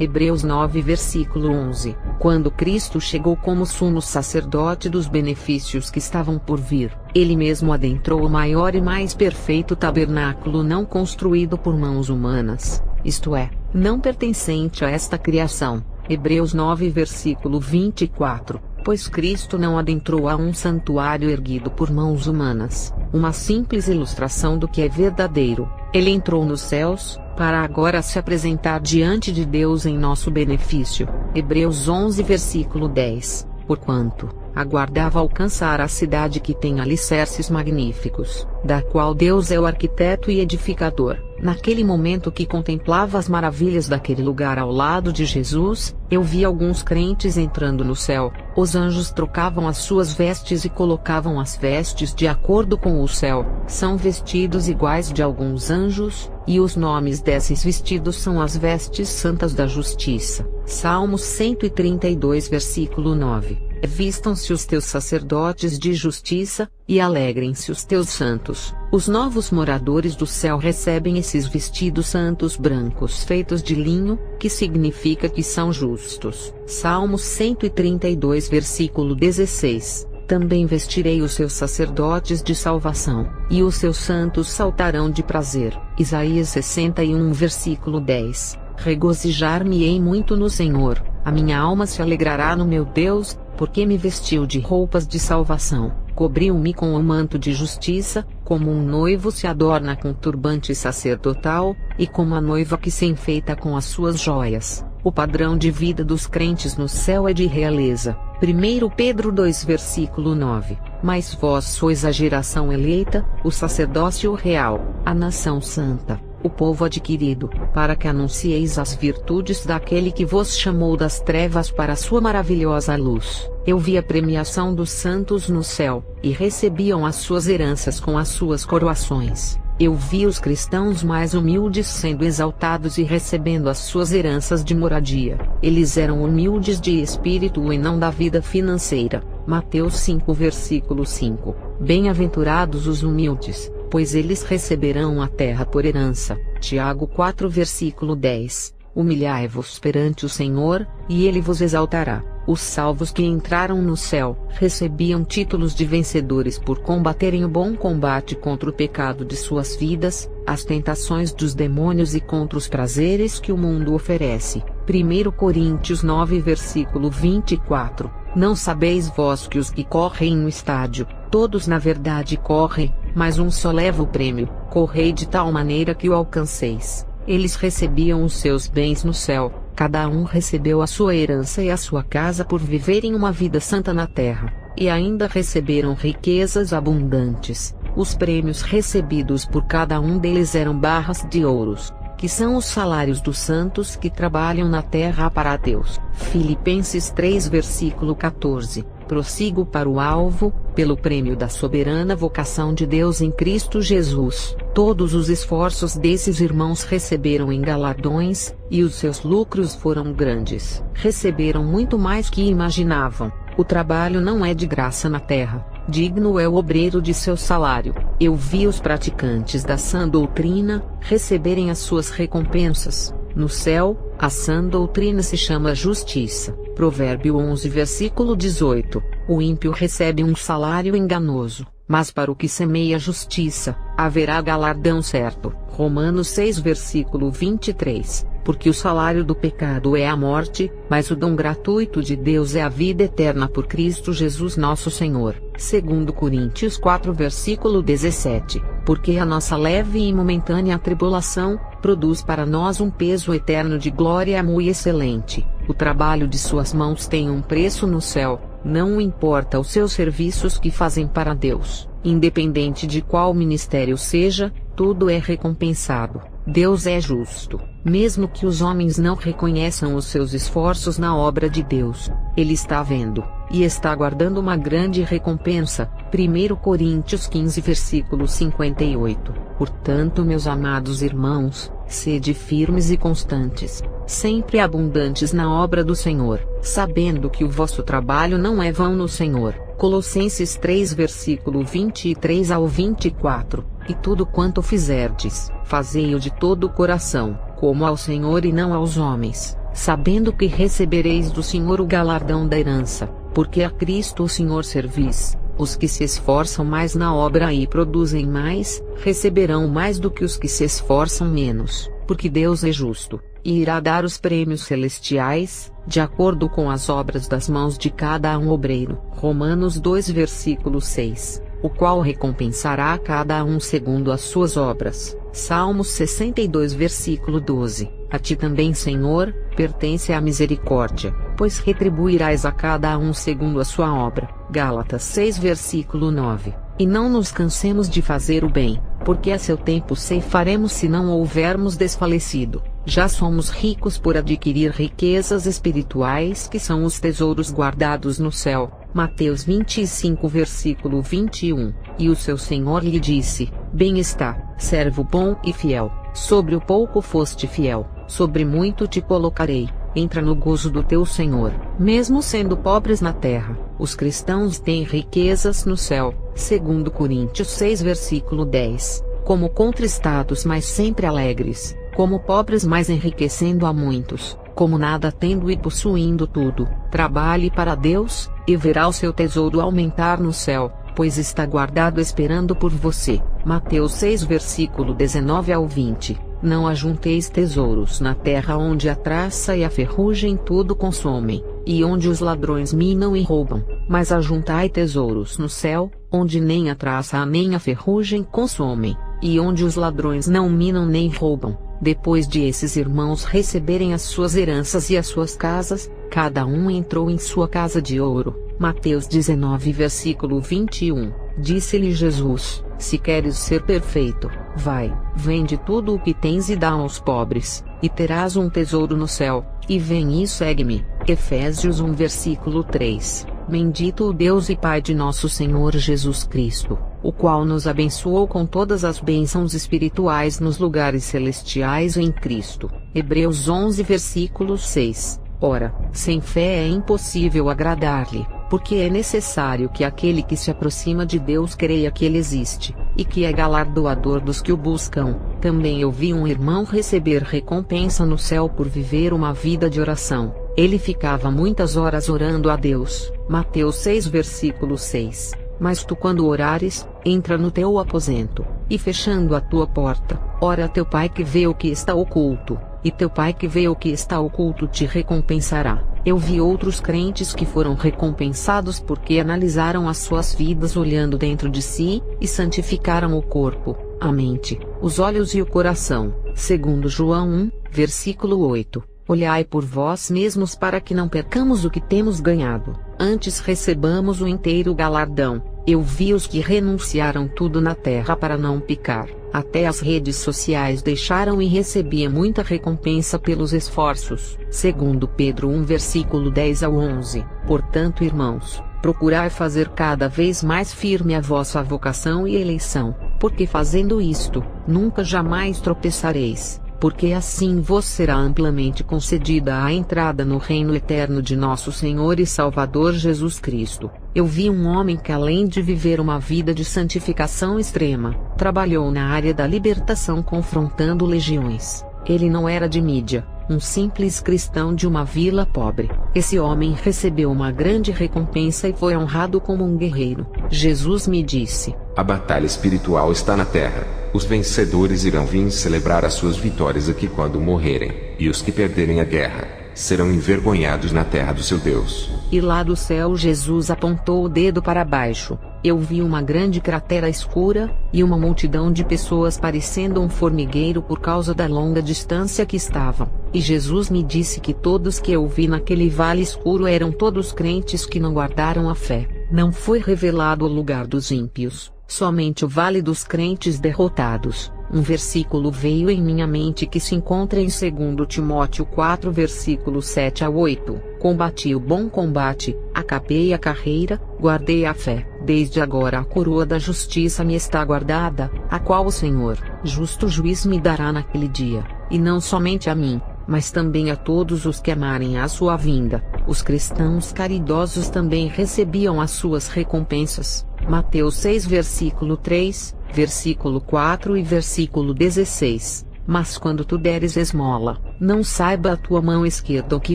Hebreus 9 versículo 11. Quando Cristo chegou como sumo sacerdote dos benefícios que estavam por vir, ele mesmo adentrou o maior e mais perfeito tabernáculo não construído por mãos humanas, isto é, não pertencente a esta criação. Hebreus 9 versículo 24. Pois Cristo não adentrou a um santuário erguido por mãos humanas, uma simples ilustração do que é verdadeiro. Ele entrou nos céus, para agora se apresentar diante de Deus em nosso benefício. Hebreus 11 versículo 10. Porquanto aguardava alcançar a cidade que tem alicerces magníficos, da qual Deus é o arquiteto e edificador. Naquele momento que contemplava as maravilhas daquele lugar ao lado de Jesus, eu vi alguns crentes entrando no céu. Os anjos trocavam as suas vestes e colocavam as vestes de acordo com o céu. São vestidos iguais de alguns anjos, e os nomes desses vestidos são as vestes santas da justiça. Salmos 132 versículo 9. Vistam-se os teus sacerdotes de justiça, e alegrem-se os teus santos. Os novos moradores do céu recebem esses vestidos santos brancos feitos de linho, que significa que são justos. Salmos 132 versículo 16. Também vestirei os seus sacerdotes de salvação, e os seus santos saltarão de prazer. Isaías 61 versículo 10. Regozijar-me-ei muito no Senhor, a minha alma se alegrará no meu Deus, porque me vestiu de roupas de salvação, cobriu-me com o manto de justiça, como um noivo se adorna com turbante sacerdotal, e como a noiva que se enfeita com as suas joias. O padrão de vida dos crentes no céu é de realeza. 1 Pedro 2 versículo 9. Mas vós sois a geração eleita, o sacerdócio real, a nação santa, o povo adquirido, para que anuncieis as virtudes daquele que vos chamou das trevas para a sua maravilhosa luz. Eu vi a premiação dos santos no céu, e recebiam as suas heranças com as suas coroações. Eu vi os cristãos mais humildes sendo exaltados e recebendo as suas heranças de moradia. Eles eram humildes de espírito e não da vida financeira. Mateus 5 versículo 5. Bem-aventurados os humildes, pois eles receberão a terra por herança. Tiago 4 versículo 10. Humilhai-vos perante o Senhor, e ele vos exaltará. Os salvos que entraram no céu recebiam títulos de vencedores por combaterem o bom combate contra o pecado de suas vidas, as tentações dos demônios e contra os prazeres que o mundo oferece. 1 Coríntios 9 versículo 24. Não sabeis vós que os que correm no estádio, todos na verdade correm, mas um só leva o prêmio. Correi de tal maneira que o alcanceis. Eles recebiam os seus bens no céu, cada um recebeu a sua herança e a sua casa por viverem uma vida santa na terra, e ainda receberam riquezas abundantes. Os prêmios recebidos por cada um deles eram barras de ouros, que são os salários dos santos que trabalham na terra para Deus. Filipenses 3 versículo 14. Prossigo para o alvo, pelo prêmio da soberana vocação de Deus em Cristo Jesus. Todos os esforços desses irmãos receberam em galardões, e os seus lucros foram grandes. Receberam muito mais que imaginavam. O trabalho não é de graça na terra, digno é o obreiro de seu salário. Eu vi os praticantes da sã doutrina receberem as suas recompensas. No céu, a sã doutrina se chama justiça. Provérbio 11 versículo 18. O ímpio recebe um salário enganoso, mas para o que semeia justiça, haverá galardão certo. Romanos 6 versículo 23. Porque o salário do pecado é a morte, mas o dom gratuito de Deus é a vida eterna por Cristo Jesus nosso Senhor. 2 Coríntios 4 versículo 17. Porque a nossa leve e momentânea tribulação produz para nós um peso eterno de glória muito excelente. O trabalho de suas mãos tem um preço no céu, não importa os seus serviços que fazem para Deus. Independente de qual ministério seja, tudo é recompensado. Deus é justo. Mesmo que os homens não reconheçam os seus esforços na obra de Deus, Ele está vendo, e está aguardando uma grande recompensa. 1 Coríntios 15 versículo 58. Portanto, meus amados irmãos, sede firmes e constantes, sempre abundantes na obra do Senhor, sabendo que o vosso trabalho não é vão no Senhor. Colossenses 3 versículo 23 ao 24. E tudo quanto fizerdes, fazei-o de todo o coração, como ao Senhor e não aos homens, sabendo que recebereis do Senhor o galardão da herança, porque a Cristo o Senhor servis. Os que se esforçam mais na obra e produzem mais, receberão mais do que os que se esforçam menos, porque Deus é justo, e irá dar os prêmios celestiais, de acordo com as obras das mãos de cada um obreiro. Romanos 2 versículo 6, o qual recompensará a cada um segundo as suas obras. Salmos 62 versículo 12, a ti também, Senhor, pertence a misericórdia, pois retribuirás a cada um segundo a sua obra. Gálatas 6 versículo 9, e não nos cansemos de fazer o bem, porque a seu tempo ceifaremos se não houvermos desfalecido. Já somos ricos por adquirir riquezas espirituais que são os tesouros guardados no céu. Mateus 25 versículo 21, e o seu Senhor lhe disse, bem está, servo bom e fiel, sobre o pouco foste fiel, sobre muito te colocarei, entra no gozo do teu Senhor. Mesmo sendo pobres na terra, os cristãos têm riquezas no céu, segundo Coríntios 6 versículo 10, como contristados mas sempre alegres, como pobres mas enriquecendo a muitos, como nada tendo e possuindo tudo. Trabalhe para Deus, e verá o seu tesouro aumentar no céu, pois está guardado esperando por você. Mateus 6 versículo 19 ao 20. Não ajunteis tesouros na terra onde a traça e a ferrugem tudo consomem, e onde os ladrões minam e roubam, mas ajuntai tesouros no céu, onde nem a traça nem a ferrugem consomem, e onde os ladrões não minam nem roubam. Depois de esses irmãos receberem as suas heranças e as suas casas, cada um entrou em sua casa de ouro. Mateus 19 versículo 21. Disse-lhe Jesus, se queres ser perfeito, vai, vende tudo o que tens e dá aos pobres, e terás um tesouro no céu, e vem e segue-me. Efésios 1 versículo 3. Bendito o Deus e Pai de nosso Senhor Jesus Cristo, o qual nos abençoou com todas as bênçãos espirituais nos lugares celestiais em Cristo. Hebreus 11 versículo 6. Ora, sem fé é impossível agradar-lhe, porque é necessário que aquele que se aproxima de Deus creia que Ele existe, e que é galardoador dos que o buscam. Também eu vi um irmão receber recompensa no céu por viver uma vida de oração. Ele ficava muitas horas orando a Deus. Mateus 6 versículo 6. Mas tu, quando orares, entra no teu aposento, e fechando a tua porta, ora a teu pai que vê o que está oculto, e teu pai que vê o que está oculto te recompensará. Eu vi outros crentes que foram recompensados porque analisaram as suas vidas olhando dentro de si, e santificaram o corpo, a mente, os olhos e o coração, segundo João 1, versículo 8. Olhai por vós mesmos para que não percamos o que temos ganhado, antes recebamos o inteiro galardão. Eu vi os que renunciaram tudo na terra para não picar, até as redes sociais deixaram e recebia muita recompensa pelos esforços, segundo Pedro 1 versículo 10 ao 11. Portanto, irmãos, procurai fazer cada vez mais firme a vossa vocação e eleição, porque fazendo isto, nunca jamais tropeçareis, porque assim vos será amplamente concedida a entrada no reino eterno de nosso Senhor e Salvador Jesus Cristo. Eu vi um homem que, além de viver uma vida de santificação extrema, trabalhou na área da libertação confrontando legiões. Ele não era de mídia, um simples cristão de uma vila pobre. Esse homem recebeu uma grande recompensa e foi honrado como um guerreiro. Jesus me disse: a batalha espiritual está na terra. Os vencedores irão vir celebrar as suas vitórias aqui quando morrerem, e os que perderem a guerra serão envergonhados na terra do seu Deus. E lá do céu Jesus apontou o dedo para baixo. Eu vi uma grande cratera escura, e uma multidão de pessoas parecendo um formigueiro por causa da longa distância que estavam. E Jesus me disse que todos que eu vi naquele vale escuro eram todos crentes que não guardaram a fé. Não foi revelado o lugar dos ímpios, somente o vale dos crentes derrotados. Um versículo veio em minha mente que se encontra em 2 Timóteo 4 versículos 7 a 8. Combati o bom combate, acabei a carreira, guardei a fé. Desde agora a coroa da justiça me está guardada, a qual o Senhor, justo juiz, me dará naquele dia, e não somente a mim, mas também a todos os que amarem a sua vinda. Os cristãos caridosos também recebiam as suas recompensas. Mateus 6 versículo 3, versículo 4 e versículo 16. Mas quando tu deres esmola, não saiba a tua mão esquerda o que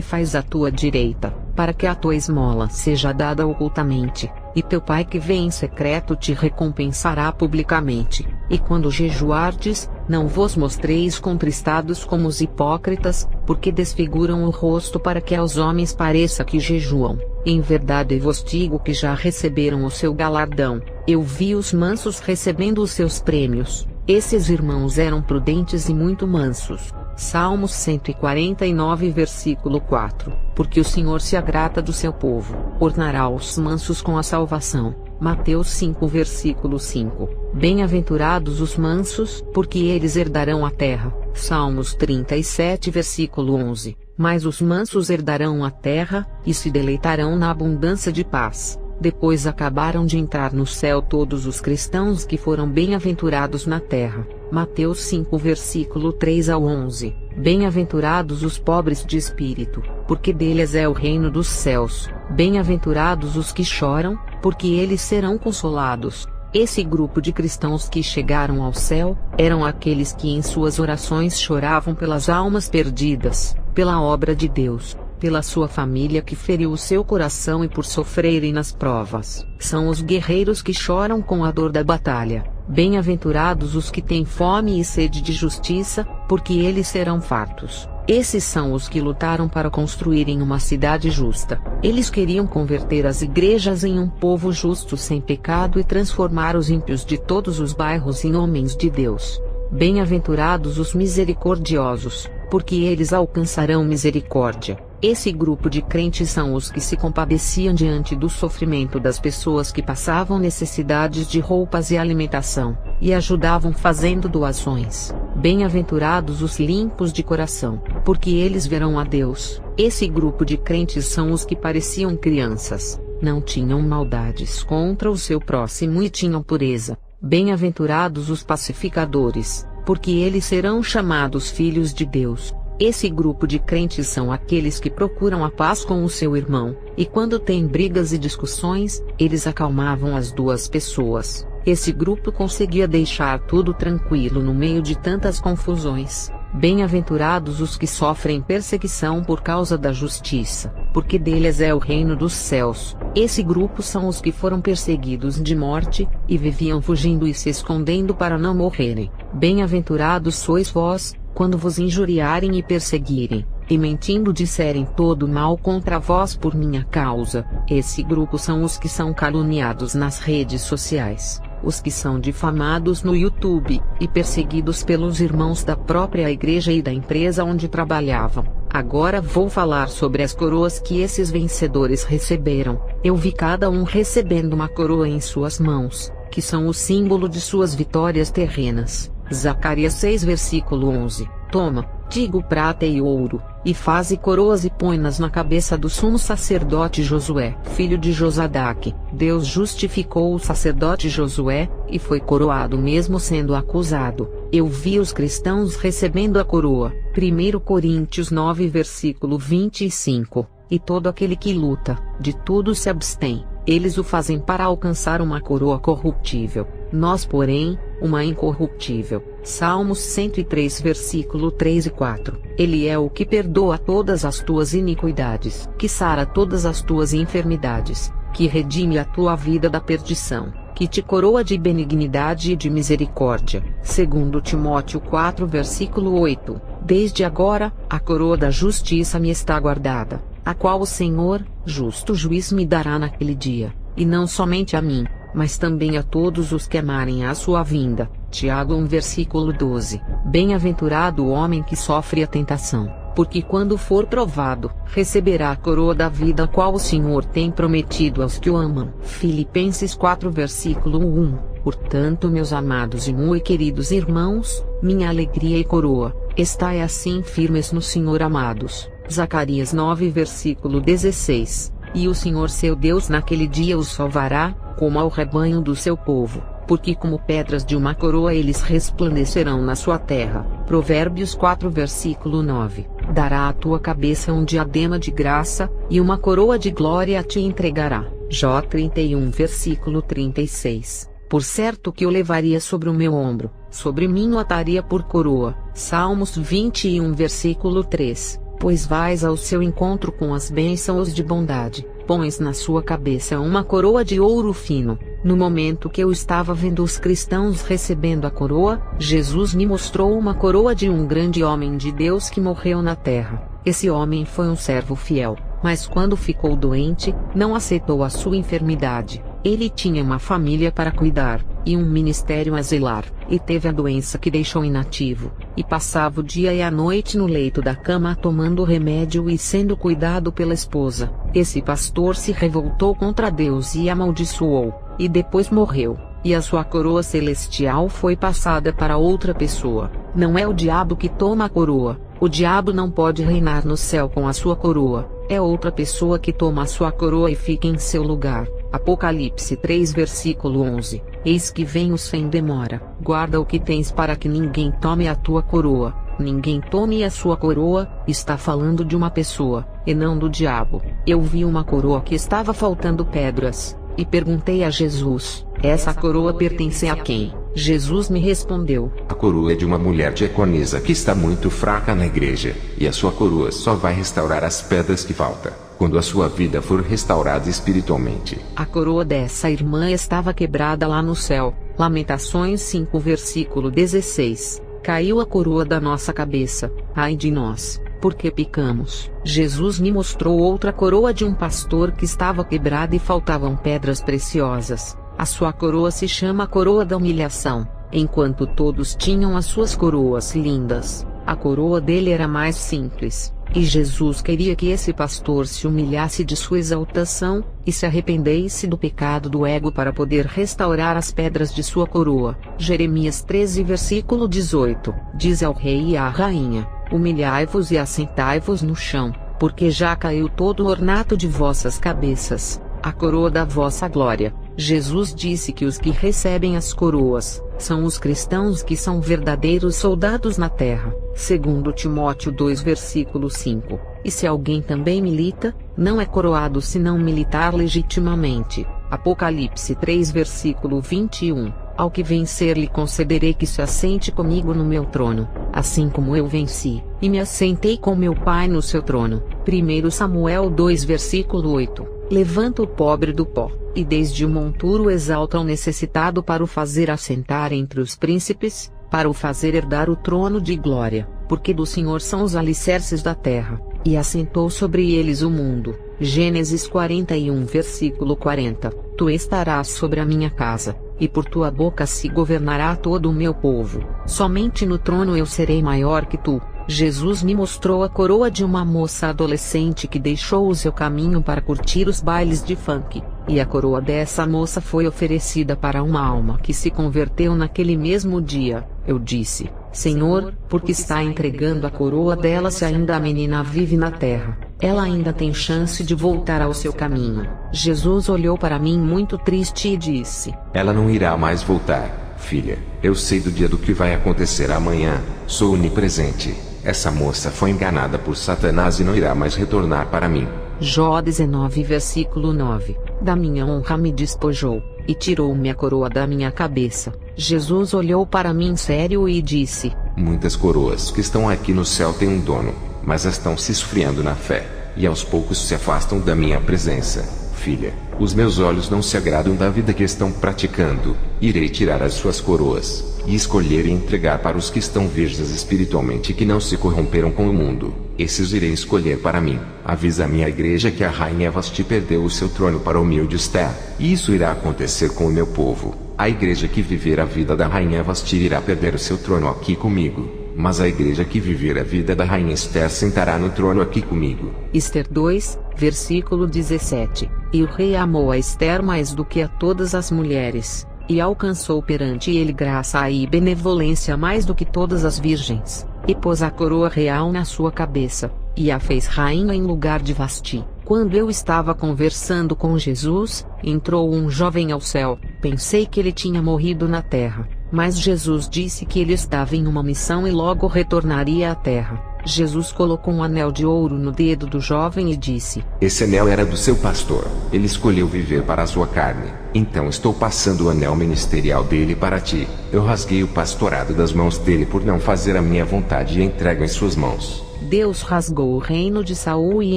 faz a tua direita, para que a tua esmola seja dada ocultamente, e teu pai que vê em secreto te recompensará publicamente. E quando jejuardes, não vos mostreis contristados como os hipócritas, porque desfiguram o rosto para que aos homens pareça que jejuam. Em verdade vos digo que já receberam o seu galardão. Eu vi os mansos recebendo os seus prêmios. Esses irmãos eram prudentes e muito mansos. Salmos 149 versículo 4. Porque o Senhor se agrada do seu povo, ornará os mansos com a salvação. Mateus 5 versículo 5. Bem-aventurados os mansos, porque eles herdarão a terra. Salmos 37 versículo 11. Mas os mansos herdarão a terra, e se deleitarão na abundância de paz. Depois acabaram de entrar no céu todos os cristãos que foram bem-aventurados na terra. Mateus 5 versículo 3 ao 11. Bem-aventurados os pobres de espírito, porque deles é o reino dos céus. Bem-aventurados os que choram, porque eles serão consolados. Esse grupo de cristãos que chegaram ao céu, eram aqueles que em suas orações choravam pelas almas perdidas, pela obra de Deus, pela sua família que feriu o seu coração e por sofrerem nas provas. São os guerreiros que choram com a dor da batalha. Bem-aventurados os que têm fome e sede de justiça, porque eles serão fartos. Esses são os que lutaram para construírem uma cidade justa. Eles queriam converter as igrejas em um povo justo sem pecado e transformar os ímpios de todos os bairros em homens de Deus. Bem-aventurados os misericordiosos, porque eles alcançarão misericórdia. Esse grupo de crentes são os que se compadeciam diante do sofrimento das pessoas que passavam necessidades de roupas e alimentação, e ajudavam fazendo doações. Bem-aventurados os limpos de coração, porque eles verão a Deus. Esse grupo de crentes são os que pareciam crianças, não tinham maldades contra o seu próximo e tinham pureza. Bem-aventurados os pacificadores, porque eles serão chamados filhos de Deus. Esse grupo de crentes são aqueles que procuram a paz com o seu irmão, e quando tem brigas e discussões, eles acalmavam as duas pessoas. Esse grupo conseguia deixar tudo tranquilo no meio de tantas confusões. Bem-aventurados os que sofrem perseguição por causa da justiça, porque deles é o reino dos céus. Esse grupo são os que foram perseguidos de morte, e viviam fugindo e se escondendo para não morrerem. Bem-aventurados sois vós, quando vos injuriarem e perseguirem, e mentindo disserem todo mal contra vós por minha causa. Esse grupo são os que são caluniados nas redes sociais, os que são difamados no YouTube, e perseguidos pelos irmãos da própria igreja e da empresa onde trabalhavam. Agora vou falar sobre as coroas que esses vencedores receberam. Eu vi cada um recebendo uma coroa em suas mãos, que são o símbolo de suas vitórias terrenas. Zacarias 6 versículo 11. Toma, digo prata e ouro, e faze coroas e põe-nas na cabeça do sumo sacerdote Josué, filho de Josadaque. Deus justificou o sacerdote Josué, e foi coroado mesmo sendo acusado. Eu vi os cristãos recebendo a coroa. 1 Coríntios 9 versículo 25. E todo aquele que luta, de tudo se abstém. Eles o fazem para alcançar uma coroa corruptível, nós porém, uma incorruptível. Salmos 103 versículo 3 e 4. Ele é o que perdoa todas as tuas iniquidades, que sara todas as tuas enfermidades, que redime a tua vida da perdição, que te coroa de benignidade e de misericórdia. 2 Timóteo 4 versículo 8. Desde agora, a coroa da justiça me está guardada, a qual o Senhor, justo juiz, me dará naquele dia, e não somente a mim, mas também a todos os que amarem a sua vinda. Tiago 1 versículo 12. Bem-aventurado o homem que sofre a tentação, porque quando for provado, receberá a coroa da vida a qual o Senhor tem prometido aos que o amam. Filipenses 4 versículo 1. Portanto, meus amados e muito queridos irmãos, minha alegria e coroa, estai assim firmes no Senhor, amados. Zacarias 9 versículo 16. E o Senhor seu Deus naquele dia os salvará, como ao rebanho do seu povo, porque como pedras de uma coroa eles resplandecerão na sua terra. Provérbios 4 versículo 9. Dará à tua cabeça um diadema de graça, e uma coroa de glória te entregará. Jó 31 versículo 36. Por certo que eu levaria sobre o meu ombro, sobre mim o ataria por coroa. Salmos 21 versículo 3. Pois vais ao seu encontro com as bênçãos de bondade, pões na sua cabeça uma coroa de ouro fino. No momento que eu estava vendo os cristãos recebendo a coroa, Jesus me mostrou uma coroa de um grande homem de Deus que morreu na terra. Esse homem foi um servo fiel, mas quando ficou doente, não aceitou a sua enfermidade. Ele tinha uma família para cuidar, e um ministério a zelar, e teve a doença que deixou inativo, e passava o dia e a noite no leito da cama tomando remédio e sendo cuidado pela esposa. Esse pastor se revoltou contra Deus e amaldiçoou, e depois morreu, e a sua coroa celestial foi passada para outra pessoa. Não é o diabo que toma a coroa, o diabo não pode reinar no céu com a sua coroa, é outra pessoa que toma a sua coroa e fica em seu lugar. Apocalipse 3 versículo 11. Eis que venho sem demora, guarda o que tens para que ninguém tome a tua coroa. Ninguém tome a sua coroa, está falando de uma pessoa, e não do diabo. Eu vi uma coroa que estava faltando pedras, e perguntei a Jesus, essa coroa pertence a quem? Jesus me respondeu, a coroa é de uma mulher diaconisa que está muito fraca na igreja, e a sua coroa só vai restaurar as pedras que faltam, quando a sua vida for restaurada espiritualmente. A coroa dessa irmã estava quebrada lá no céu. Lamentações 5 versículo 16. Caiu a coroa da nossa cabeça, ai de nós, porque pecamos. Jesus me mostrou outra coroa de um pastor que estava quebrada e faltavam pedras preciosas. A sua coroa se chama coroa da humilhação. Enquanto todos tinham as suas coroas lindas, a coroa dele era mais simples. E Jesus queria que esse pastor se humilhasse de sua exaltação, e se arrependesse do pecado do ego para poder restaurar as pedras de sua coroa. Jeremias 13 versículo 18, diz ao rei e à rainha, humilhai-vos e assentai-vos no chão, porque já caiu todo o ornato de vossas cabeças, a coroa da vossa glória. Jesus disse que os que recebem as coroas, são os cristãos que são verdadeiros soldados na terra, segundo Timóteo 2 versículo 5, e se alguém também milita, não é coroado se não militar legitimamente. Apocalipse 3 versículo 21, ao que vencer lhe concederei que se assente comigo no meu trono, assim como eu venci, e me assentei com meu Pai no seu trono. 1 Samuel 2 versículo 8, levanta o pobre do pó, e desde o monturo exalta o necessitado para o fazer assentar entre os príncipes, para o fazer herdar o trono de glória, porque do Senhor são os alicerces da terra, e assentou sobre eles o mundo. Gênesis 41 versículo 40, tu estarás sobre a minha casa, e por tua boca se governará todo o meu povo, somente no trono eu serei maior que tu. Jesus me mostrou a coroa de uma moça adolescente que deixou o seu caminho para curtir os bailes de funk, e a coroa dessa moça foi oferecida para uma alma que se converteu naquele mesmo dia. Eu disse, Senhor, por que está entregando a coroa dela se ainda a menina vive na terra? Ela ainda tem chance de voltar ao seu caminho. Jesus olhou para mim muito triste e disse, ela não irá mais voltar, filha. Eu sei do dia do que vai acontecer amanhã, sou onipresente. Essa moça foi enganada por Satanás e não irá mais retornar para mim. Jó 19 versículo 9, da minha honra me despojou, e tirou-me a coroa da minha cabeça. Jesus olhou para mim sério e disse, muitas coroas que estão aqui no céu têm um dono, mas estão se esfriando na fé, e aos poucos se afastam da minha presença. Filha, os meus olhos não se agradam da vida que estão praticando. Irei tirar as suas coroas, e escolher e entregar para os que estão virgens espiritualmente e que não se corromperam com o mundo. Esses irei escolher para mim. Avisa a minha igreja que a rainha Vasti perdeu o seu trono para o humilde Esther, e isso irá acontecer com o meu povo. A igreja que viver a vida da rainha Vasti irá perder o seu trono aqui comigo, mas a igreja que viver a vida da rainha Esther sentará no trono aqui comigo. Esther 2, versículo 17. E o rei amou a Esther mais do que a todas as mulheres, e alcançou perante ele graça e benevolência mais do que todas as virgens, e pôs a coroa real na sua cabeça, e a fez rainha em lugar de Vasti. Quando eu estava conversando com Jesus, entrou um jovem ao céu. Pensei que ele tinha morrido na terra, mas Jesus disse que ele estava em uma missão e logo retornaria à terra. Jesus colocou um anel de ouro no dedo do jovem e disse: Esse anel era do seu pastor. Ele escolheu viver para a sua carne. Então estou passando o anel ministerial dele para ti. Eu rasguei o pastorado das mãos dele por não fazer a minha vontade e entrego em suas mãos. Deus rasgou o reino de Saul e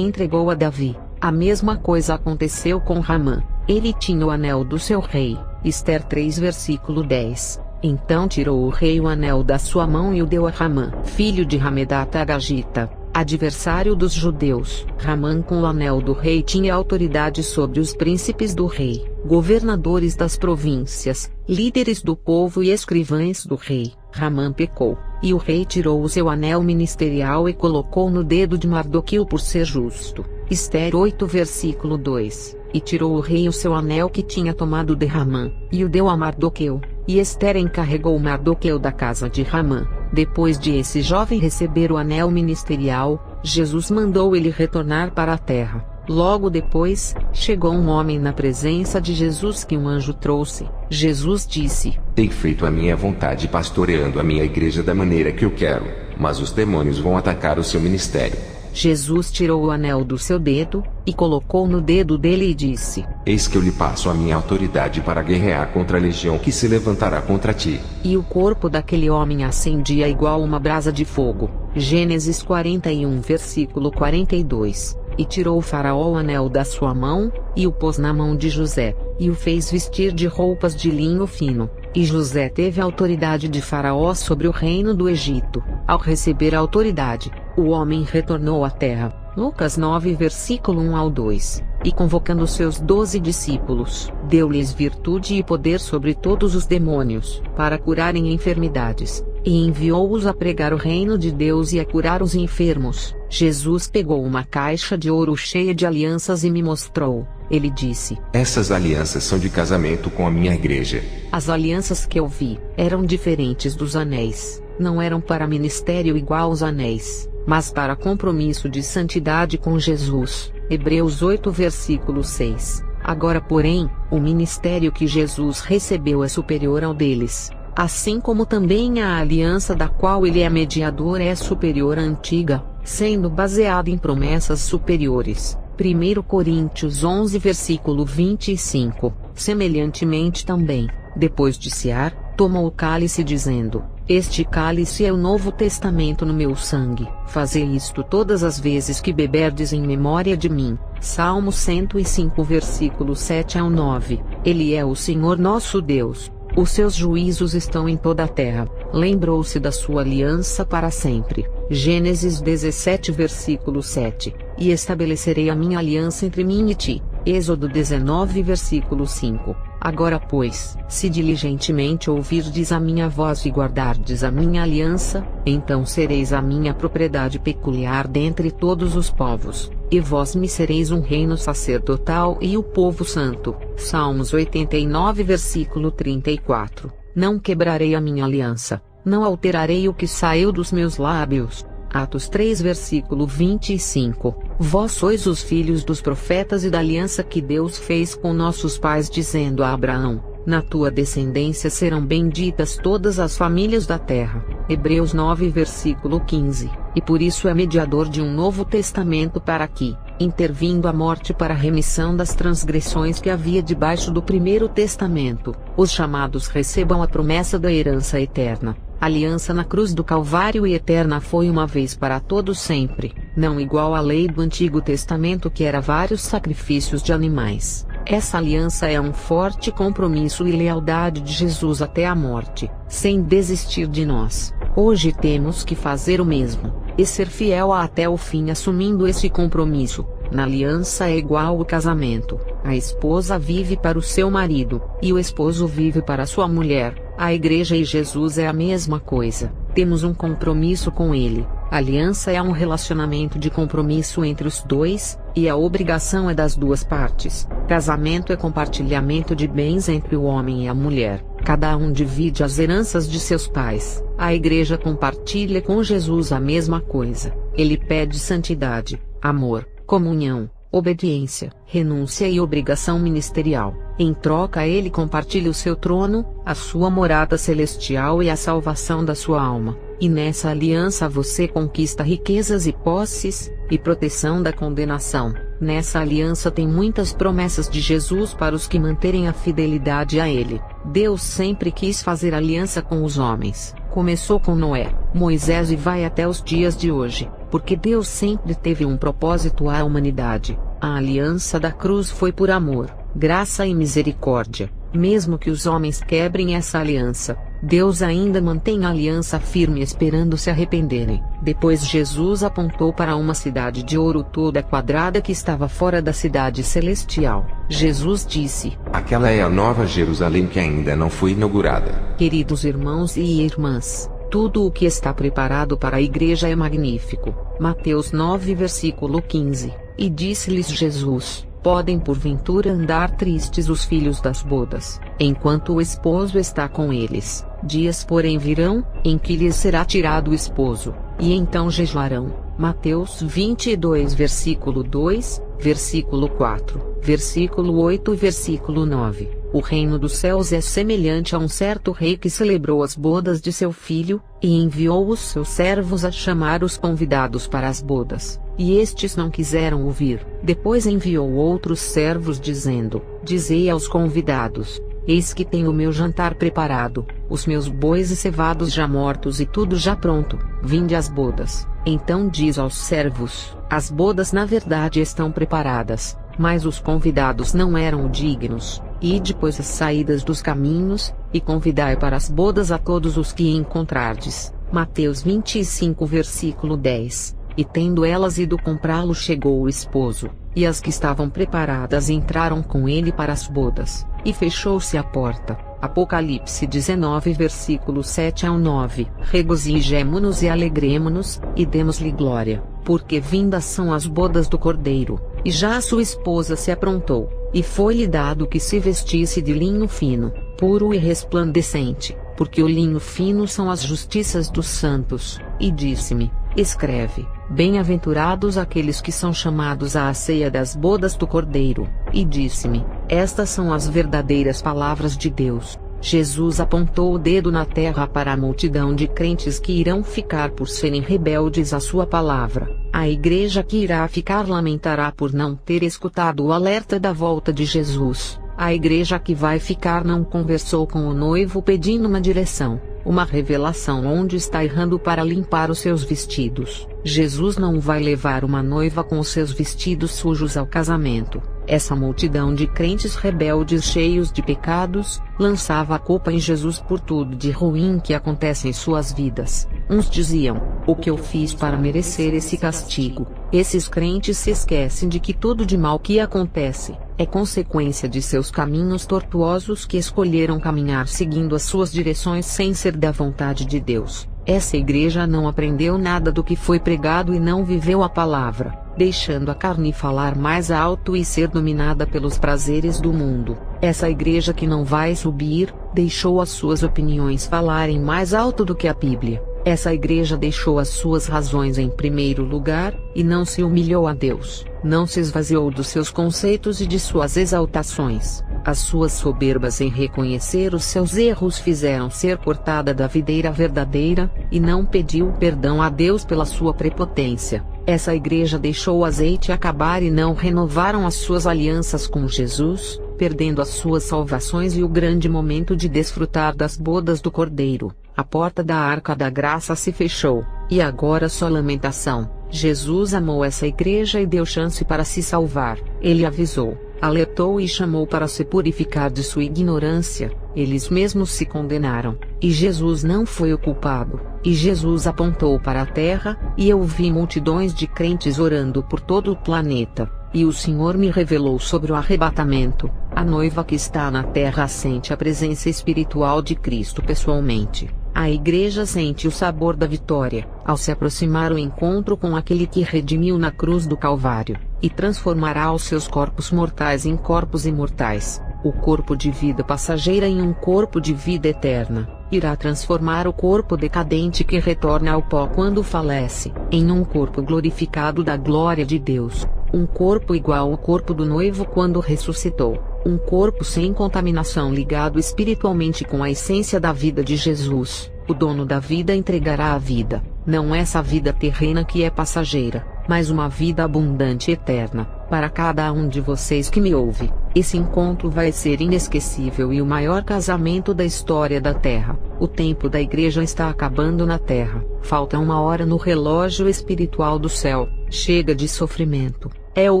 entregou a Davi. A mesma coisa aconteceu com Ramã. Ele tinha o anel do seu rei. Ester 3 versículo 10. Então tirou o rei o anel da sua mão e o deu a Ramã, filho de Hamedata Agagita, adversário dos judeus. Ramã, com o anel do rei, tinha autoridade sobre os príncipes do rei, governadores das províncias, líderes do povo e escrivães do rei. Ramã pecou, e o rei tirou o seu anel ministerial e colocou no dedo de Mardoqueu por ser justo. Ester 8 versículo 2. E tirou o rei o seu anel que tinha tomado de Ramã, e o deu a Mardoqueu, e Ester encarregou Mardoqueu da casa de Ramã. Depois de esse jovem receber o anel ministerial, Jesus mandou ele retornar para a terra. Logo depois, chegou um homem na presença de Jesus que um anjo trouxe. Jesus disse: Tenho feito a minha vontade pastoreando a minha igreja da maneira que eu quero, mas os demônios vão atacar o seu ministério. Jesus tirou o anel do seu dedo, e colocou no dedo dele e disse: Eis que eu lhe passo a minha autoridade para guerrear contra a legião que se levantará contra ti. E o corpo daquele homem acendia igual uma brasa de fogo. Gênesis 41 versículo 42. E tirou o faraó o anel da sua mão, e o pôs na mão de José, e o fez vestir de roupas de linho fino. E José teve a autoridade de faraó sobre o reino do Egito. Ao receber a autoridade, o homem retornou à terra. Lucas 9 versículo 1 ao 2. E convocando seus 12 discípulos, deu-lhes virtude e poder sobre todos os demônios, para curarem enfermidades. E enviou-os a pregar o reino de Deus e a curar os enfermos. Jesus pegou uma caixa de ouro cheia de alianças e me mostrou. Ele disse: Essas alianças são de casamento com a minha igreja. As alianças que eu vi eram diferentes dos anéis. Não eram para ministério igual aos anéis, mas para compromisso de santidade com Jesus. Hebreus 8 versículo 6. Agora, porém, o ministério que Jesus recebeu é superior ao deles. Assim como também a aliança da qual ele é mediador é superior à antiga, sendo baseada em promessas superiores. 1 Coríntios 11 versículo 25. Semelhantemente também, depois de cear, tomou o cálice dizendo: Este cálice é o novo testamento no meu sangue. Fazei isto todas as vezes que beberdes em memória de mim. Salmo 105 versículo 7 ao 9. Ele é o Senhor nosso Deus. Os seus juízos estão em toda a terra. Lembrou-se da sua aliança para sempre. Gênesis 17 versículo 7. E estabelecerei a minha aliança entre mim e ti. Êxodo 19 versículo 5. Agora pois, se diligentemente ouvirdes a minha voz e guardardes a minha aliança, então sereis a minha propriedade peculiar dentre todos os povos, e vós me sereis um reino sacerdotal e o povo santo. Salmos 89 versículo 34. Não quebrarei a minha aliança, não alterarei o que saiu dos meus lábios. Atos 3 versículo 25. Vós sois os filhos dos profetas e da aliança que Deus fez com nossos pais, dizendo a Abraão: na tua descendência serão benditas todas as famílias da terra. Hebreus 9 versículo 15. E por isso é mediador de um novo testamento para que, intervindo a morte para a remissão das transgressões que havia debaixo do primeiro testamento, os chamados recebam a promessa da herança eterna. Aliança na cruz do Calvário e eterna foi uma vez para todos sempre, não igual à lei do Antigo Testamento, que era vários sacrifícios de animais. Essa aliança é um forte compromisso e lealdade de Jesus até a morte, sem desistir de nós. Hoje temos que fazer o mesmo, e ser fiel até o fim, assumindo esse compromisso. Na aliança é igual o casamento. A esposa vive para o seu marido, e o esposo vive para sua mulher. A igreja e Jesus é a mesma coisa. Temos um compromisso com ele. A aliança é um relacionamento de compromisso entre os dois, e a obrigação é das duas partes. Casamento é compartilhamento de bens entre o homem e a mulher. Cada um divide as heranças de seus pais. A igreja compartilha com Jesus a mesma coisa. Ele pede santidade, amor, comunhão, obediência, renúncia e obrigação ministerial. Em troca, ele compartilha o seu trono, a sua morada celestial e a salvação da sua alma. e nessa aliança você conquista riquezas e posses, e proteção da condenação. Nessa aliança tem muitas promessas de Jesus para os que manterem a fidelidade a Ele. Deus sempre quis fazer aliança com os homens. Começou com Noé, Moisés e vai até os dias de hoje, porque Deus sempre teve um propósito à humanidade. A aliança da cruz foi por amor, graça e misericórdia. Mesmo que os homens quebrem essa aliança, Deus ainda mantém a aliança firme esperando se arrependerem. Depois Jesus apontou para uma cidade de ouro toda quadrada que estava fora da cidade celestial. Jesus disse: aquela é a nova Jerusalém que ainda não foi inaugurada. Queridos irmãos e irmãs, tudo o que está preparado para a igreja é magnífico. Mateus 9 versículo 15. E disse-lhes Jesus: podem porventura andar tristes os filhos das bodas, enquanto o esposo está com eles? Dias porém virão, em que lhes será tirado o esposo, e então jejuarão. Mateus 22 versículo 2, versículo 4, versículo 8 e versículo 9. O reino dos céus é semelhante a um certo rei que celebrou as bodas de seu filho, e enviou os seus servos a chamar os convidados para as bodas. E estes não quiseram ouvir. Depois enviou outros servos dizendo: dizei aos convidados: eis que tenho o meu jantar preparado, os meus bois e cevados já mortos e tudo já pronto, vinde às bodas. Então diz aos servos: as bodas na verdade estão preparadas, mas os convidados não eram dignos. Ide pois às saídas dos caminhos, e convidai para as bodas a todos os que encontrardes. Mateus 25 versículo 10. E tendo elas ido comprá-lo, chegou o esposo, e as que estavam preparadas entraram com ele para as bodas, e fechou-se a porta. Apocalipse 19 versículo 7 ao 9. Regozijemo-nos e alegremo-nos, e demos-lhe glória, porque vindas são as bodas do Cordeiro, e já a sua esposa se aprontou, e foi-lhe dado que se vestisse de linho fino, puro e resplandecente, porque o linho fino são as justiças dos santos. E disse-me: escreve: bem-aventurados aqueles que são chamados à ceia das bodas do Cordeiro. E disse-me: estas são as verdadeiras palavras de Deus. Jesus apontou o dedo na terra para a multidão de crentes que irão ficar por serem rebeldes à sua palavra. A igreja que irá ficar lamentará por não ter escutado o alerta da volta de Jesus. A igreja que vai ficar não conversou com o noivo pedindo uma direção, uma revelação onde está errando para limpar os seus vestidos. Jesus não vai levar uma noiva com os seus vestidos sujos ao casamento. Essa multidão de crentes rebeldes cheios de pecados, lançava a culpa em Jesus por tudo de ruim que acontece em suas vidas. Uns diziam: o que eu fiz para merecer esse castigo? Esses crentes se esquecem de que tudo de mal que acontece é consequência de seus caminhos tortuosos que escolheram caminhar seguindo as suas direções sem ser da vontade de Deus. Essa igreja não aprendeu nada do que foi pregado e não viveu a palavra, deixando a carne falar mais alto e ser dominada pelos prazeres do mundo. Essa igreja que não vai subir, deixou as suas opiniões falarem mais alto do que a Bíblia. Essa igreja deixou as suas razões em primeiro lugar, e não se humilhou a Deus, não se esvaziou dos seus conceitos e de suas exaltações. As suas soberbas em reconhecer os seus erros fizeram ser cortada da videira verdadeira, e não pediu perdão a Deus pela sua prepotência. Essa igreja deixou o azeite acabar e não renovaram as suas alianças com Jesus, perdendo as suas salvações e o grande momento de desfrutar das bodas do Cordeiro. A porta da Arca da Graça se fechou, e agora só lamentação. Jesus amou essa igreja e deu chance para se salvar. Ele avisou, alertou e chamou para se purificar de sua ignorância. Eles mesmos se condenaram, e Jesus não foi o culpado. E Jesus apontou para a terra, e eu vi multidões de crentes orando por todo o planeta. E o Senhor me revelou sobre o arrebatamento. A noiva que está na terra sente a presença espiritual de Cristo pessoalmente. A igreja sente o sabor da vitória, ao se aproximar o encontro com aquele que redimiu na cruz do Calvário, e transformará os seus corpos mortais em corpos imortais, o corpo de vida passageira em um corpo de vida eterna. Irá transformar o corpo decadente que retorna ao pó quando falece, em um corpo glorificado da glória de Deus, um corpo igual ao corpo do noivo quando ressuscitou. Um corpo sem contaminação ligado espiritualmente com a essência da vida de Jesus. O dono da vida entregará a vida, não essa vida terrena que é passageira, mas uma vida abundante e eterna, para cada um de vocês que me ouve. Esse encontro vai ser inesquecível e o maior casamento da história da Terra. O tempo da igreja está acabando na Terra. Falta 1 hora no relógio espiritual do céu. Chega de sofrimento. É o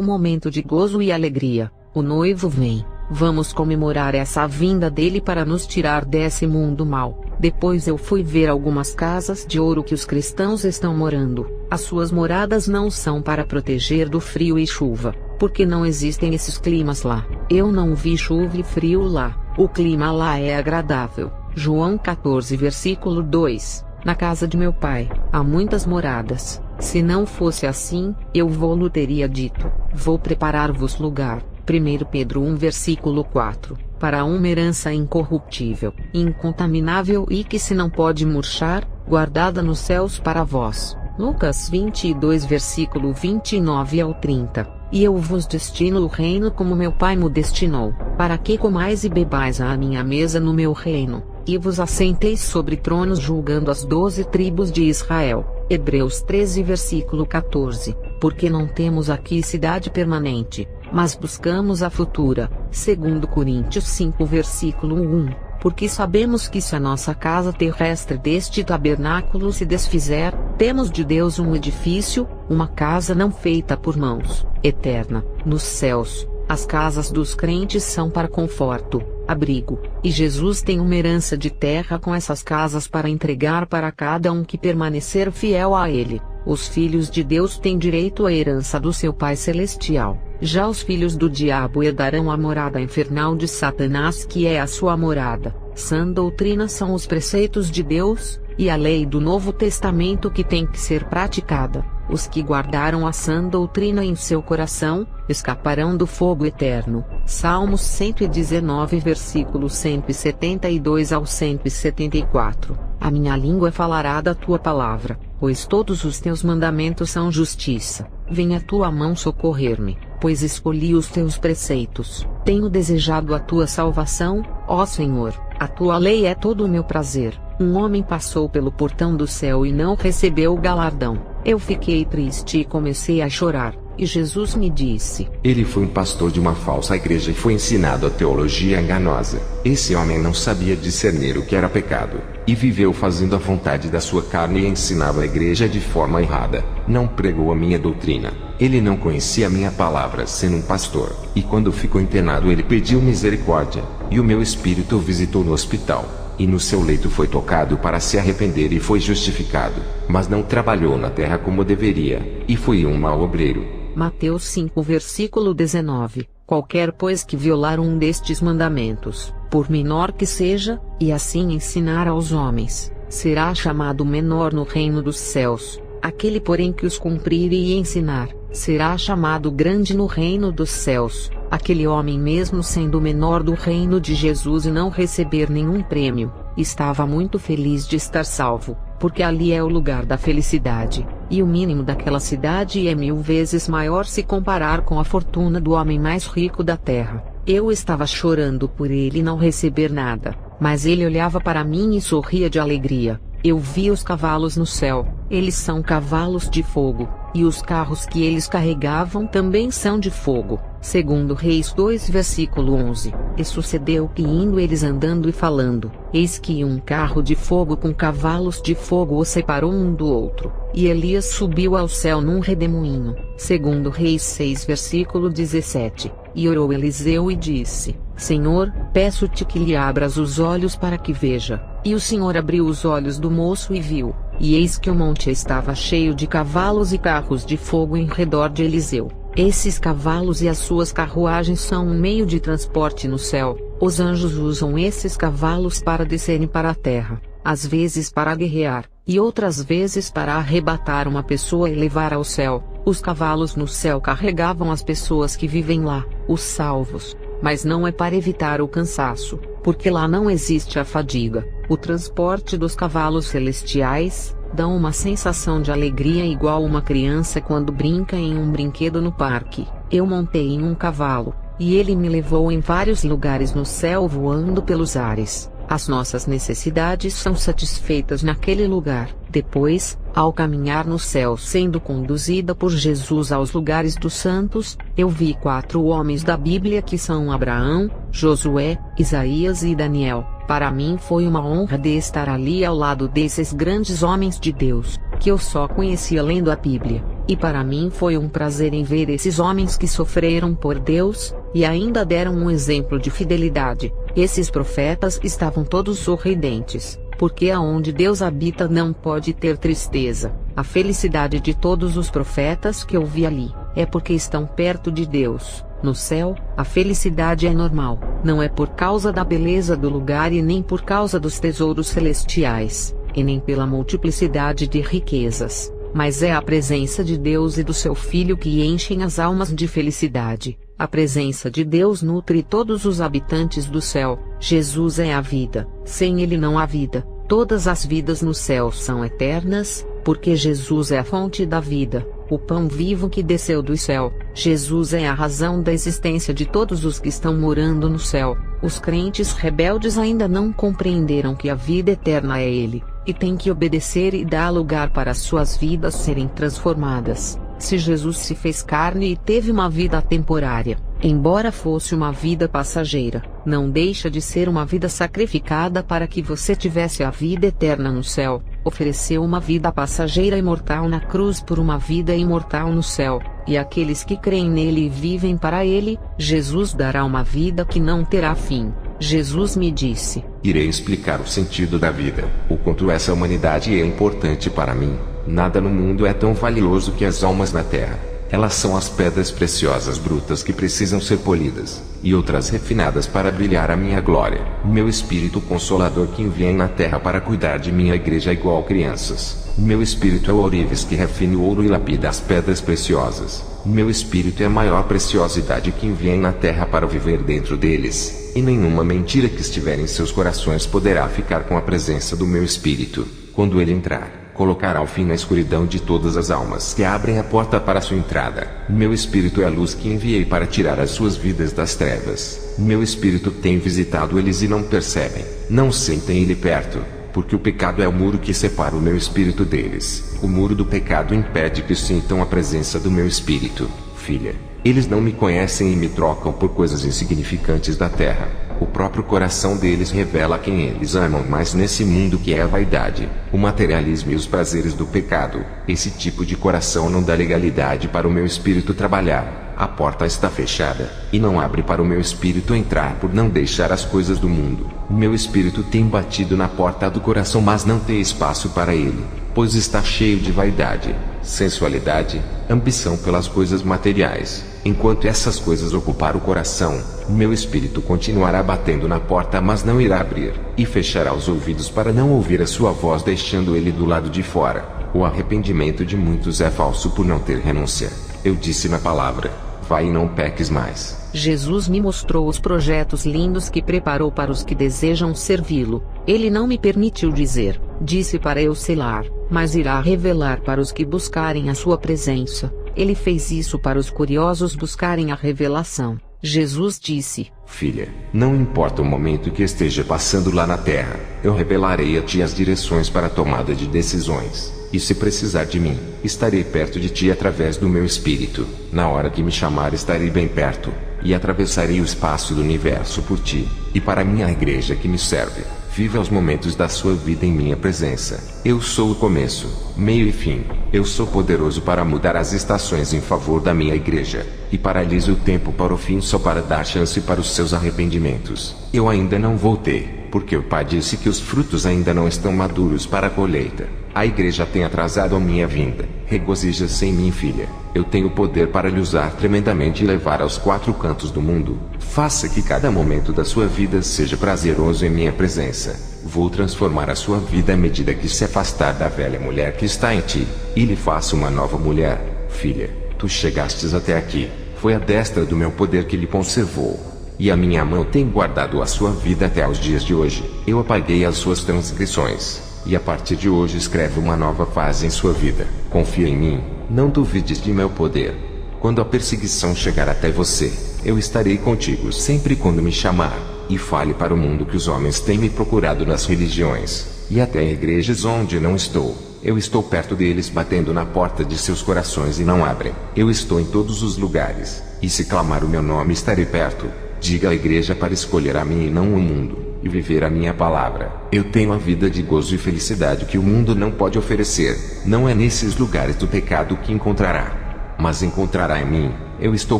momento de gozo e alegria. O noivo vem. Vamos comemorar essa vinda dele para nos tirar desse mundo mau. Depois eu fui ver algumas casas de ouro que os cristãos estão morando. As suas moradas não são para proteger do frio e chuva, porque não existem esses climas lá. Eu não vi chuva e frio lá. O clima lá é agradável. João 14 versículo 2. Na casa de meu pai há muitas moradas. Se não fosse assim, eu vou-lhe teria dito: vou preparar-vos lugar. 1 Pedro 1 versículo 4, para uma herança incorruptível, incontaminável e que se não pode murchar, guardada nos céus para vós. Lucas 22 versículo 29 ao 30. E eu vos destino o reino como meu pai me destinou, para que comais e bebais à minha mesa no meu reino, e vos assenteis sobre tronos julgando as 12 tribos de Israel. Hebreus 13 versículo 14. Porque não temos aqui cidade permanente, mas buscamos a futura. 2 Coríntios 5 versículo 1. Porque sabemos que se a nossa casa terrestre deste tabernáculo se desfizer, temos de Deus um edifício, uma casa não feita por mãos, eterna, nos céus. As casas dos crentes são para conforto, abrigo, e Jesus tem uma herança de terra com essas casas para entregar para cada um que permanecer fiel a Ele. Os filhos de Deus têm direito à herança do seu Pai Celestial. Já os filhos do diabo herdarão a morada infernal de Satanás, que é a sua morada. Sã doutrina são os preceitos de Deus, e a lei do Novo Testamento que tem que ser praticada. Os que guardaram a sã doutrina em seu coração, escaparão do fogo eterno. Salmos 119 versículos 172 ao 174. A minha língua falará da tua palavra, pois todos os teus mandamentos são justiça. Venha a tua mão socorrer-me, pois escolhi os teus preceitos. Tenho desejado a tua salvação, ó Senhor, a tua lei é todo o meu prazer. Um homem passou pelo portão do céu e não recebeu o galardão. Eu fiquei triste e comecei a chorar, e Jesus me disse: ele foi um pastor de uma falsa igreja e foi ensinado a teologia enganosa. Esse homem não sabia discernir o que era pecado, e viveu fazendo a vontade da sua carne e ensinava a igreja de forma errada. Não pregou a minha doutrina. Ele não conhecia a minha palavra sendo um pastor, e quando ficou internado ele pediu misericórdia, e o meu espírito o visitou no hospital. E no seu leito foi tocado para se arrepender e foi justificado, mas não trabalhou na terra como deveria, e foi um mau obreiro. Mateus 5 versículo 19. Qualquer pois que violar um destes mandamentos, por menor que seja, e assim ensinar aos homens, será chamado menor no reino dos céus. Aquele porém que os cumprir e ensinar, será chamado grande no reino dos céus. Aquele homem, mesmo sendo o menor do reino de Jesus e não receber nenhum prêmio, estava muito feliz de estar salvo, porque ali é o lugar da felicidade, e o mínimo daquela cidade é 1000 vezes maior se comparar com a fortuna do homem mais rico da terra. Eu estava chorando por ele não receber nada, mas ele olhava para mim e sorria de alegria. Eu vi os cavalos no céu, eles são cavalos de fogo, e os carros que eles carregavam também são de fogo. 2 Reis 2 versículo 11. E sucedeu que indo eles andando e falando, eis que um carro de fogo com cavalos de fogo os separou um do outro, e Elias subiu ao céu num redemoinho. 2 Reis 6 versículo 17. E orou Eliseu e disse: Senhor, peço-te que lhe abras os olhos para que veja. E o Senhor abriu os olhos do moço e viu, e eis que o monte estava cheio de cavalos e carros de fogo em redor de Eliseu. Esses cavalos e as suas carruagens são um meio de transporte no céu. Os anjos usam esses cavalos para descerem para a terra, às vezes para guerrear, e outras vezes para arrebatar uma pessoa e levar ao céu. Os cavalos no céu carregavam as pessoas que vivem lá, os salvos. Mas não é para evitar o cansaço, porque lá não existe a fadiga. O transporte dos cavalos celestiais dá uma sensação de alegria igual uma criança quando brinca em um brinquedo no parque. Eu montei em um cavalo, e ele me levou em vários lugares no céu voando pelos ares. As nossas necessidades são satisfeitas naquele lugar. Depois, ao caminhar no céu sendo conduzida por Jesus aos lugares dos santos, eu vi 4 homens da Bíblia que são Abraão, Josué, Isaías e Daniel. Para mim foi uma honra de estar ali ao lado desses grandes homens de Deus, que eu só conhecia lendo a Bíblia. E para mim foi um prazer em ver esses homens que sofreram por Deus, e ainda deram um exemplo de fidelidade. Esses profetas estavam todos sorridentes, porque aonde Deus habita não pode ter tristeza. A felicidade de todos os profetas que eu vi ali, é porque estão perto de Deus. No céu, a felicidade é normal, não é por causa da beleza do lugar e nem por causa dos tesouros celestiais, e nem pela multiplicidade de riquezas, mas é a presença de Deus e do seu Filho que enchem as almas de felicidade. A presença de Deus nutre todos os habitantes do céu. Jesus é a vida, sem Ele não há vida. Todas as vidas no céu são eternas, porque Jesus é a fonte da vida, o pão vivo que desceu do céu. Jesus é a razão da existência de todos os que estão morando no céu. Os crentes rebeldes ainda não compreenderam que a vida eterna é Ele, e têm que obedecer e dar lugar para suas vidas serem transformadas. Se Jesus se fez carne e teve uma vida temporária, embora fosse uma vida passageira, não deixa de ser uma vida sacrificada para que você tivesse a vida eterna no céu. Ofereceu uma vida passageira e mortal na cruz por uma vida imortal no céu, e aqueles que creem nele e vivem para ele, Jesus dará uma vida que não terá fim. Jesus me disse: irei explicar o sentido da vida, o quanto essa humanidade é importante para mim. Nada no mundo é tão valioso que as almas na terra. Elas são as pedras preciosas brutas que precisam ser polidas, e outras refinadas para brilhar a minha glória. Meu Espírito Consolador que enviei na terra para cuidar de minha igreja igual crianças. Meu Espírito é o ourives que refina o ouro e lapida as pedras preciosas. Meu Espírito é a maior preciosidade que enviei na terra para viver dentro deles, e nenhuma mentira que estiver em seus corações poderá ficar com a presença do meu Espírito. Quando ele entrar, colocará o fim na escuridão de todas as almas que abrem a porta para sua entrada. Meu Espírito é a luz que enviei para tirar as suas vidas das trevas. Meu Espírito tem visitado eles e não percebem, não sentem ele perto, porque o pecado é o muro que separa o meu Espírito deles. O muro do pecado impede que sintam a presença do meu Espírito. Filha, eles não me conhecem e me trocam por coisas insignificantes da terra. O próprio coração deles revela quem eles amam mais nesse mundo que é a vaidade, o materialismo e os prazeres do pecado. Esse tipo de coração não dá legalidade para o meu Espírito trabalhar. A porta está fechada, e não abre para o meu Espírito entrar por não deixar as coisas do mundo. O meu Espírito tem batido na porta do coração, mas não tem espaço para ele, pois está cheio de vaidade, sensualidade, ambição pelas coisas materiais. Enquanto essas coisas ocupar o coração, meu Espírito continuará batendo na porta, mas não irá abrir, e fechará os ouvidos para não ouvir a sua voz, deixando ele do lado de fora. O arrependimento de muitos é falso por não ter renúncia. Eu disse na palavra: vai e não peques mais. Jesus me mostrou os projetos lindos que preparou para os que desejam servi-lo. Ele não me permitiu dizer, disse para eu selar, mas irá revelar para os que buscarem a sua presença. Ele fez isso para os curiosos buscarem a revelação. Jesus disse: filha, não importa o momento que esteja passando lá na terra, eu revelarei a ti as direções para a tomada de decisões. E se precisar de mim, estarei perto de ti através do meu Espírito. Na hora que me chamar, estarei bem perto, e atravessarei o espaço do universo por ti, e para minha igreja que me serve. Viva os momentos da sua vida em minha presença. Eu sou o começo, meio e fim. Eu sou poderoso para mudar as estações em favor da minha igreja, e paraliso o tempo para o fim só para dar chance para os seus arrependimentos. Eu ainda não voltei, porque o Pai disse que os frutos ainda não estão maduros para a colheita. A igreja tem atrasado a minha vinda. Regozija-se em mim, filha. Eu tenho poder para lhe usar tremendamente e levar aos 4 cantos do mundo. Faça que cada momento da sua vida seja prazeroso em minha presença. Vou transformar a sua vida à medida que se afastar da velha mulher que está em ti, e lhe faço uma nova mulher. Filha, tu chegastes até aqui. Foi a destra do meu poder que lhe conservou, e a minha mão tem guardado a sua vida até aos dias de hoje. Eu apaguei as suas transgressões, e a partir de hoje escreve uma nova fase em sua vida. Confia em mim, não duvides de meu poder. Quando a perseguição chegar até você, eu estarei contigo sempre quando me chamar. e fale para o mundo que os homens têm me procurado nas religiões, e até em igrejas onde não estou. Eu estou perto deles batendo na porta de seus corações e não abrem. Eu estou em todos os lugares, e se clamar o meu nome estarei perto. Diga à igreja para escolher a mim e não o mundo, e viver a minha palavra. Eu tenho a vida de gozo e felicidade que o mundo não pode oferecer. Não é nesses lugares do pecado que encontrará, mas encontrará em mim. Eu estou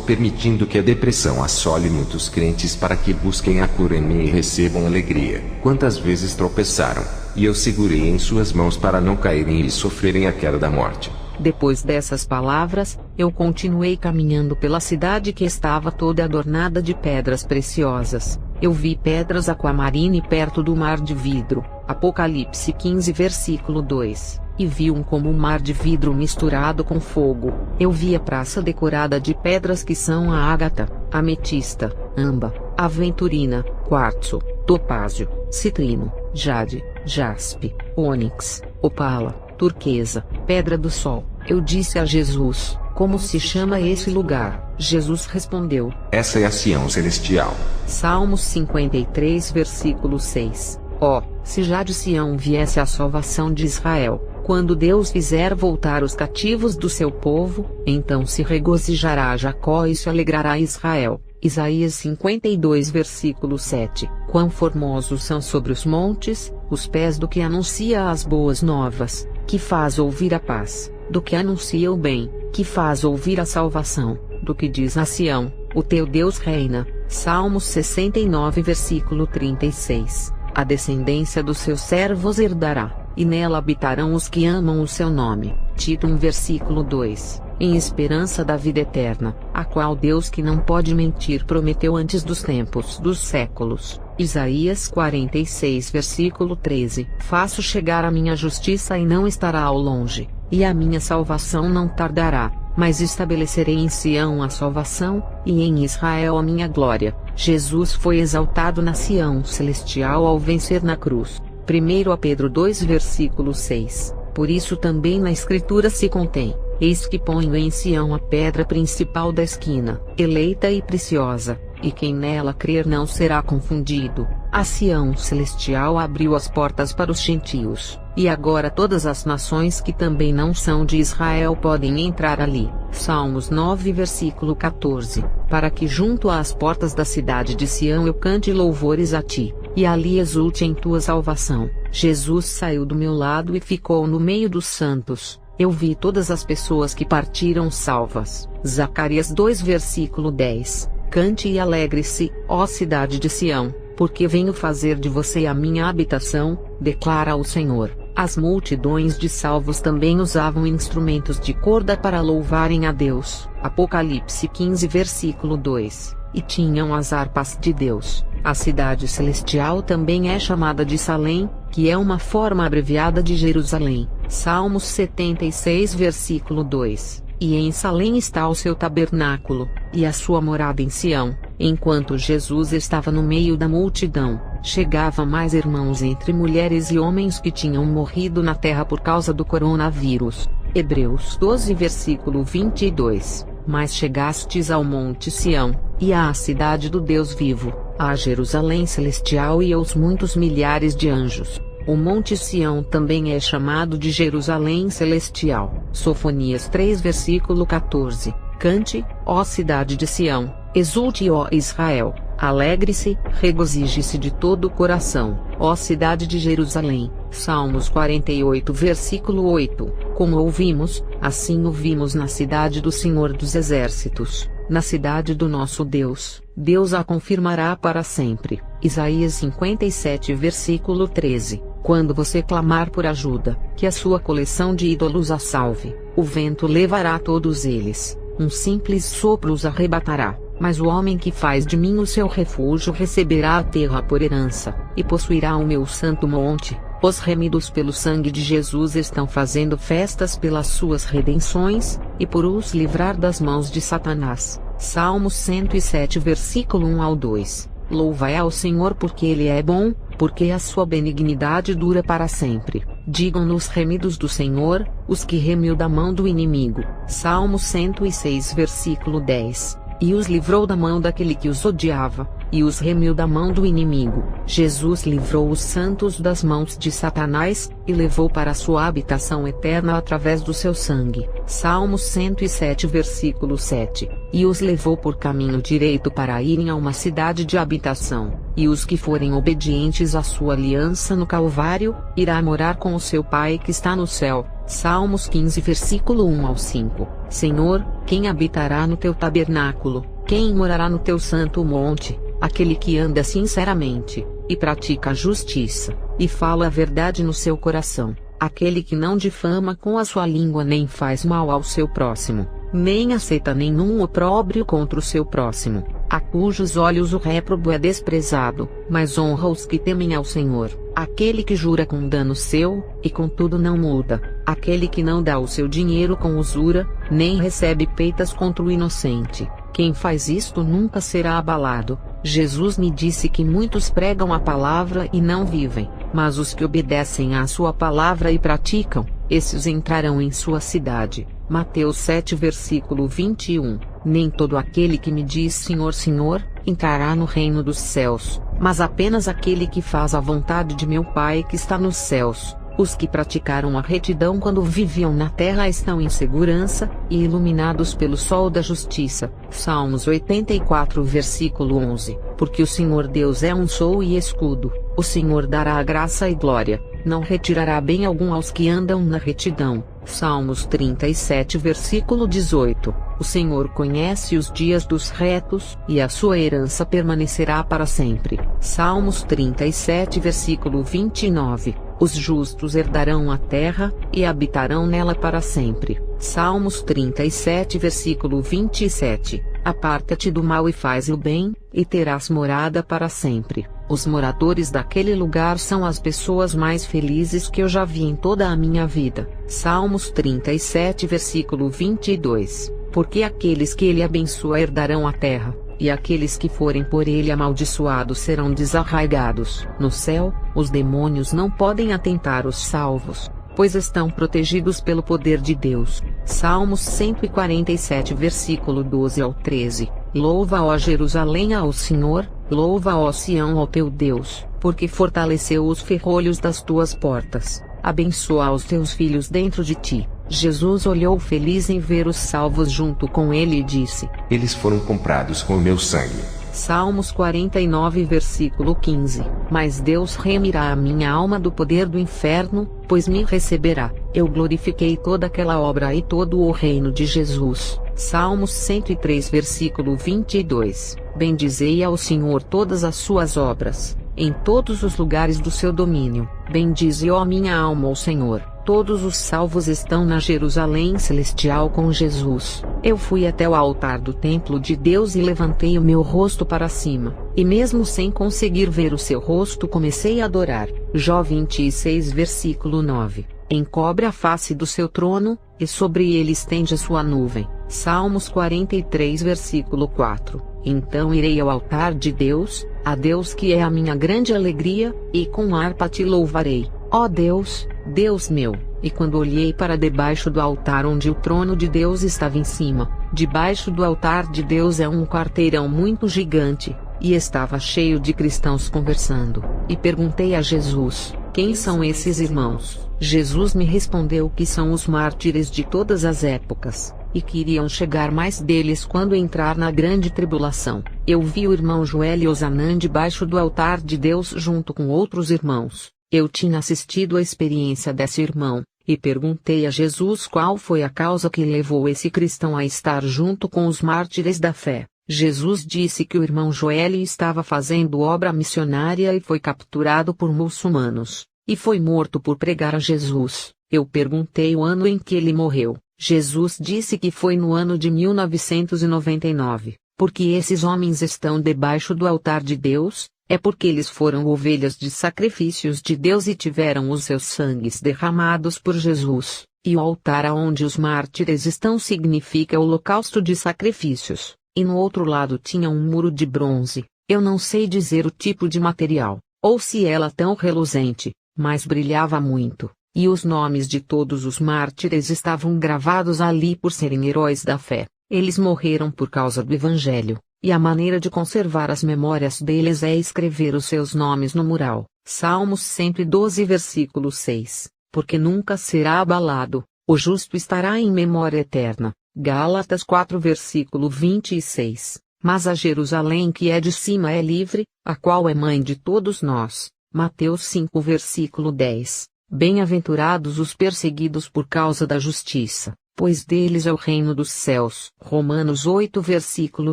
permitindo que a depressão assole muitos crentes para que busquem a cura em mim e recebam alegria. Quantas vezes tropeçaram, e eu segurei em suas mãos para não caírem e sofrerem a queda da morte. Depois dessas palavras, eu continuei caminhando pela cidade que estava toda adornada de pedras preciosas. Eu vi pedras aquamarine perto do mar de vidro. Apocalipse 15 versículo 2. E vi como um mar de vidro misturado com fogo. Eu vi a praça decorada de pedras que são a ágata, ametista, âmbar, aventurina, quartzo, topázio, citrino, jade, jaspe, ônix, opala, turquesa, pedra do sol. Eu disse a Jesus: como se chama esse lugar? Jesus respondeu: essa é a Sião Celestial. Salmos 53 versículo 6. Ó, se já de Sião viesse a salvação de Israel, quando Deus fizer voltar os cativos do seu povo, então se regozijará Jacó e se alegrará Israel. Isaías 52 versículo 7. Quão formosos são sobre os montes os pés do que anuncia as boas novas, que faz ouvir a paz, do que anuncia o bem, que faz ouvir a salvação, do que diz a Sião: o teu Deus reina. Salmos 69 versículo 36. A descendência dos seus servos herdará, e nela habitarão os que amam o seu nome. Tito 1 versículo 2. Em esperança da vida eterna, a qual Deus que não pode mentir prometeu antes dos tempos dos séculos. Isaías 46 versículo 13. Faço chegar a minha justiça e não estará ao longe, e a minha salvação não tardará, mas estabelecerei em Sião a salvação, e em Israel a minha glória. Jesus foi exaltado na Sião Celestial ao vencer na cruz. 1 Pedro 2 versículo 6. Por isso também na Escritura se contém: eis que ponho em Sião a pedra principal da esquina, eleita e preciosa, e quem nela crer não será confundido. A Sião Celestial abriu as portas para os gentios, e agora todas as nações que também não são de Israel podem entrar ali. Salmos 9 versículo 14. Para que junto às portas da cidade de Sião eu cante louvores a ti, e ali exulte em tua salvação. Jesus saiu do meu lado e ficou no meio dos santos. Eu vi todas as pessoas que partiram salvas. Zacarias 2 versículo 10. Cante e alegre-se, ó cidade de Sião, porque venho fazer de você a minha habitação, declara o Senhor. As multidões de salvos também usavam instrumentos de corda para louvarem a Deus. Apocalipse 15 versículo 2. E tinham as harpas de Deus. A cidade celestial também é chamada de Salém, que é uma forma abreviada de Jerusalém. Salmos 76 versículo 2. E em Salém está o seu tabernáculo, e a sua morada em Sião. Enquanto Jesus estava no meio da multidão, chegavam mais irmãos entre mulheres e homens que tinham morrido na terra por causa do coronavírus. Hebreus 12 versículo 22. Mas chegastes ao monte Sião, e à cidade do Deus vivo, à Jerusalém celestial e aos muitos milhares de anjos. O monte Sião também é chamado de Jerusalém celestial. Sofonias 3 versículo 14. Cante, ó cidade de Sião, exulte, ó Israel, alegre-se, regozije-se de todo o coração, ó cidade de Jerusalém. Salmos 48 versículo 8. Como ouvimos, assim ouvimos na cidade do Senhor dos Exércitos, na cidade do nosso Deus. Deus a confirmará para sempre. Isaías 57 versículo 13. Quando você clamar por ajuda, que a sua coleção de ídolos a salve, o vento levará todos eles, um simples sopro os arrebatará, mas o homem que faz de mim o seu refúgio receberá a terra por herança, e possuirá o meu santo monte. Os remidos pelo sangue de Jesus estão fazendo festas pelas suas redenções, e por os livrar das mãos de Satanás. Salmos 107 versículo 1 ao 2. Louvai ao Senhor porque Ele é bom, porque a sua benignidade dura para sempre. Digam nos remidos do Senhor, os que remiu da mão do inimigo. Salmo 106 versículo 10. E os livrou da mão daquele que os odiava, e os remiu da mão do inimigo. Jesus livrou os santos das mãos de Satanás, e levou para sua habitação eterna através do seu sangue. Salmos 107 versículo 7. E os levou por caminho direito para irem a uma cidade de habitação, e os que forem obedientes à sua aliança no Calvário, irá morar com o seu Pai que está no céu. Salmos 15 versículo 1 ao 5. Senhor, quem habitará no teu tabernáculo? Quem morará no teu santo monte? Aquele que anda sinceramente, e pratica a justiça, e fala a verdade no seu coração, aquele que não difama com a sua língua nem faz mal ao seu próximo, nem aceita nenhum opróbrio contra o seu próximo, a cujos olhos o réprobo é desprezado, mas honra os que temem ao Senhor, aquele que jura com dano seu, e contudo não muda, aquele que não dá o seu dinheiro com usura, nem recebe peitas contra o inocente. Quem faz isto nunca será abalado. Jesus me disse que muitos pregam a palavra e não vivem, mas os que obedecem à sua palavra e praticam, esses entrarão em sua cidade. Mateus 7 versículo 21. Nem todo aquele que me diz Senhor, Senhor, entrará no reino dos céus, mas apenas aquele que faz a vontade de meu Pai que está nos céus. Os que praticaram a retidão quando viviam na terra estão em segurança, e iluminados pelo sol da justiça. Salmos 84 versículo 11. Porque o Senhor Deus é um sou e escudo, o Senhor dará a graça e glória, não retirará bem algum aos que andam na retidão. Salmos 37 versículo 18. O Senhor conhece os dias dos retos, e a sua herança permanecerá para sempre. Salmos 37 versículo 29. Os justos herdarão a terra, e habitarão nela para sempre. Salmos 37 versículo 27. Aparta-te do mal e faz o bem, e terás morada para sempre. Os moradores daquele lugar são as pessoas mais felizes que eu já vi em toda a minha vida. Salmos 37 versículo 22. Porque aqueles que ele abençoa herdarão a terra, e aqueles que forem por ele amaldiçoados serão desarraigados. No céu, os demônios não podem atentar os salvos, pois estão protegidos pelo poder de Deus. Salmos 147 versículo 12 ao 13. Louva, ó Jerusalém, ao Senhor, louva, ó Sião, ao teu Deus, porque fortaleceu os ferrolhos das tuas portas, abençoa os teus filhos dentro de ti. Jesus olhou feliz em ver os salvos junto com ele e disse: Eles foram comprados com o meu sangue. Salmos 49 versículo 15. Mas Deus remirá a minha alma do poder do inferno, pois me receberá. Eu glorifiquei toda aquela obra e todo o reino de Jesus. Salmos 103 versículo 22. Bendizei ao Senhor todas as suas obras, em todos os lugares do seu domínio. Bendize, ó minha alma, ao Senhor. Todos os salvos estão na Jerusalém celestial com Jesus. Eu fui até o altar do templo de Deus e levantei o meu rosto para cima, e mesmo sem conseguir ver o seu rosto comecei a adorar. Jó 26 versículo 9. Encobre a face do seu trono, e sobre ele estende a sua nuvem. Salmos 43 versículo 4. Então irei ao altar de Deus, a Deus que é a minha grande alegria, e com harpa te louvarei. Ó Deus, Deus meu, e quando olhei para debaixo do altar onde o trono de Deus estava em cima, debaixo do altar de Deus é um quarteirão muito gigante, e estava cheio de cristãos conversando, e perguntei a Jesus: quem são esses irmãos? Jesus me respondeu que são os mártires de todas as épocas, e que iriam chegar mais deles quando entrar na grande tribulação. Eu vi o irmão Joel Osanã debaixo do altar de Deus junto com outros irmãos. Eu tinha assistido à experiência desse irmão, e perguntei a Jesus qual foi a causa que levou esse cristão a estar junto com os mártires da fé. Jesus disse que o irmão Joel estava fazendo obra missionária e foi capturado por muçulmanos, e foi morto por pregar a Jesus. Eu perguntei o ano em que ele morreu. Jesus disse que foi no ano de 1999. Porque esses homens estão debaixo do altar de Deus, é porque eles foram ovelhas de sacrifícios de Deus e tiveram os seus sangues derramados por Jesus, e o altar aonde os mártires estão significa o holocausto de sacrifícios, e no outro lado tinha um muro de bronze. Eu não sei dizer o tipo de material, ou se ela tão reluzente, mas brilhava muito, e os nomes de todos os mártires estavam gravados ali por serem heróis da fé. Eles morreram por causa do Evangelho. e a maneira de conservar as memórias deles é escrever os seus nomes no mural. Salmos 112 versículo 6, porque nunca será abalado, o justo estará em memória eterna. Gálatas 4 versículo 26, mas a Jerusalém que é de cima é livre, a qual é mãe de todos nós. Mateus 5 versículo 10, bem-aventurados os perseguidos por causa da justiça, pois deles é o reino dos céus. Romanos 8 versículo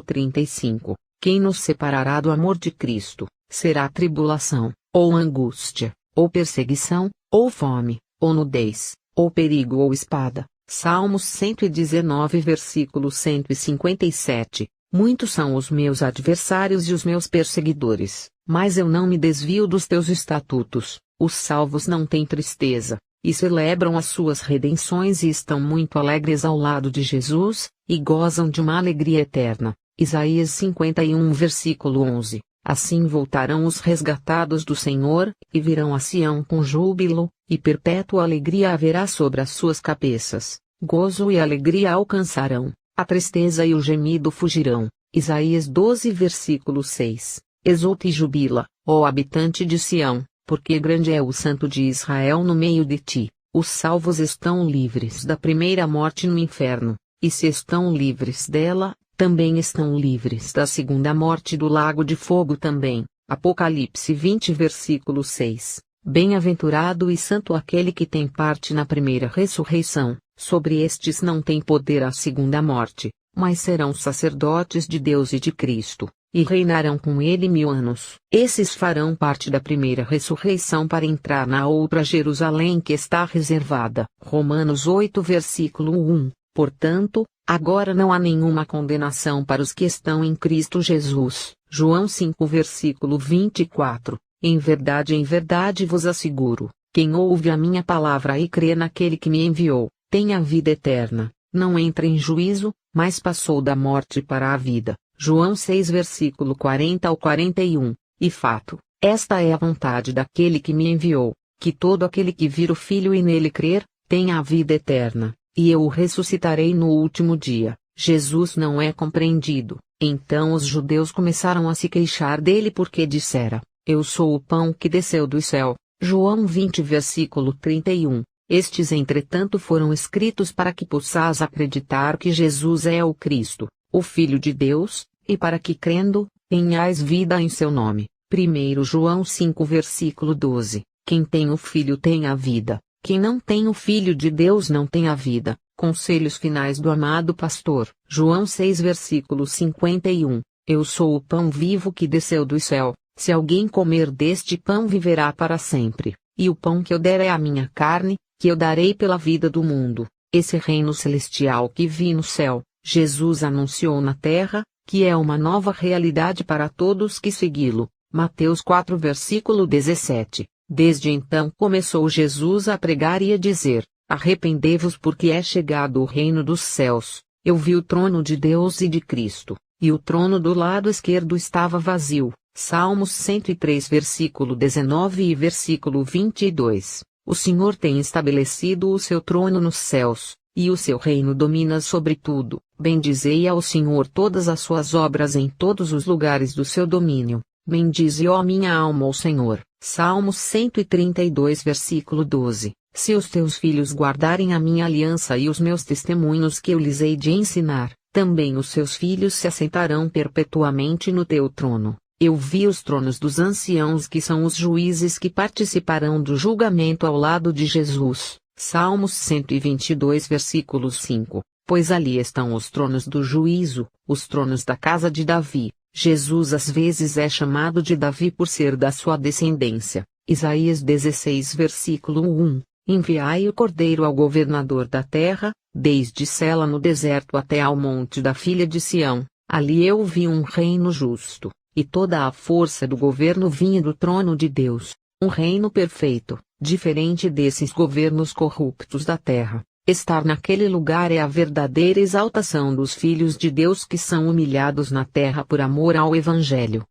35, quem nos separará do amor de Cristo? Será tribulação, ou angústia, ou perseguição, ou fome, ou nudez, ou perigo ou espada. Salmos 119 versículo 157, muitos são os meus adversários e os meus perseguidores, mas eu não me desvio dos teus estatutos. Os salvos não têm tristeza, e celebram as suas redenções e estão muito alegres ao lado de Jesus, e gozam de uma alegria eterna. Isaías 51 versículo 11. Assim voltarão os resgatados do Senhor, e virão a Sião com júbilo, e perpétua alegria haverá sobre as suas cabeças. Gozo e alegria alcançarão, a tristeza e o gemido fugirão. Isaías 12 versículo 6. Exulta e jubila, ó habitante de Sião, porque grande é o Santo de Israel no meio de ti. Os salvos estão livres da primeira morte no inferno, e se estão livres dela, também estão livres da segunda morte do lago de fogo também. Apocalipse 20 versículo 6. Bem-aventurado e santo aquele que tem parte na primeira ressurreição. Sobre estes não tem poder a segunda morte, mas serão sacerdotes de Deus e de Cristo, e reinarão com ele 1000 anos. Esses farão parte da primeira ressurreição para entrar na outra Jerusalém que está reservada. Romanos 8 versículo 1. Portanto, agora não há nenhuma condenação para os que estão em Cristo Jesus. João 5 versículo 24. Em verdade vos asseguro, quem ouve a minha palavra e crê naquele que me enviou, tem a vida eterna, não entra em juízo, mas passou da morte para a vida. João 6 versículo 40 ao 41. E fato, esta é a vontade daquele que me enviou, que todo aquele que vir o Filho e nele crer, tenha a vida eterna, e eu o ressuscitarei no último dia. Jesus não é compreendido. Então os judeus começaram a se queixar dele porque dissera: eu sou o pão que desceu do céu. João 20 versículo 31. Estes entretanto foram escritos para que possais acreditar que Jesus é o Cristo, o Filho de Deus, e para que crendo, tenhais vida em seu nome. 1 João 5 versículo 12. Quem tem o Filho tem a vida, quem não tem o Filho de Deus não tem a vida. Conselhos finais do amado pastor. João 6 versículo 51. Eu sou o pão vivo que desceu do céu, se alguém comer deste pão viverá para sempre, e o pão que eu der é a minha carne, que eu darei pela vida do mundo. Esse reino celestial que vi no céu, Jesus anunciou na terra, que é uma nova realidade para todos que segui-lo. Mateus 4 versículo 17. Desde então começou Jesus a pregar e a dizer: arrependei-vos porque é chegado o reino dos céus. Eu vi o trono de Deus e de Cristo, e o trono do lado esquerdo estava vazio. Salmos 103 versículo 19 e versículo 22. O Senhor tem estabelecido o seu trono nos céus, e o seu reino domina sobre tudo. Bendizei ao Senhor todas as suas obras em todos os lugares do seu domínio. Bendize, ó minha alma, ao Senhor. Salmos 132 versículo 12. Se os teus filhos guardarem a minha aliança e os meus testemunhos que eu lhes hei de ensinar, também os seus filhos se assentarão perpetuamente no teu trono. Eu vi os tronos dos anciãos que são os juízes que participarão do julgamento ao lado de Jesus. Salmos 122 versículo 5. Pois ali estão os tronos do juízo, os tronos da casa de Davi. Jesus às vezes é chamado de Davi por ser da sua descendência. Isaías 16 versículo 1. Enviai o Cordeiro ao governador da terra, desde Sela no deserto até ao monte da filha de Sião. Ali eu vi um reino justo, e toda a força do governo vinha do trono de Deus, um reino perfeito, diferente desses governos corruptos da terra. Estar naquele lugar é a verdadeira exaltação dos filhos de Deus que são humilhados na terra por amor ao Evangelho.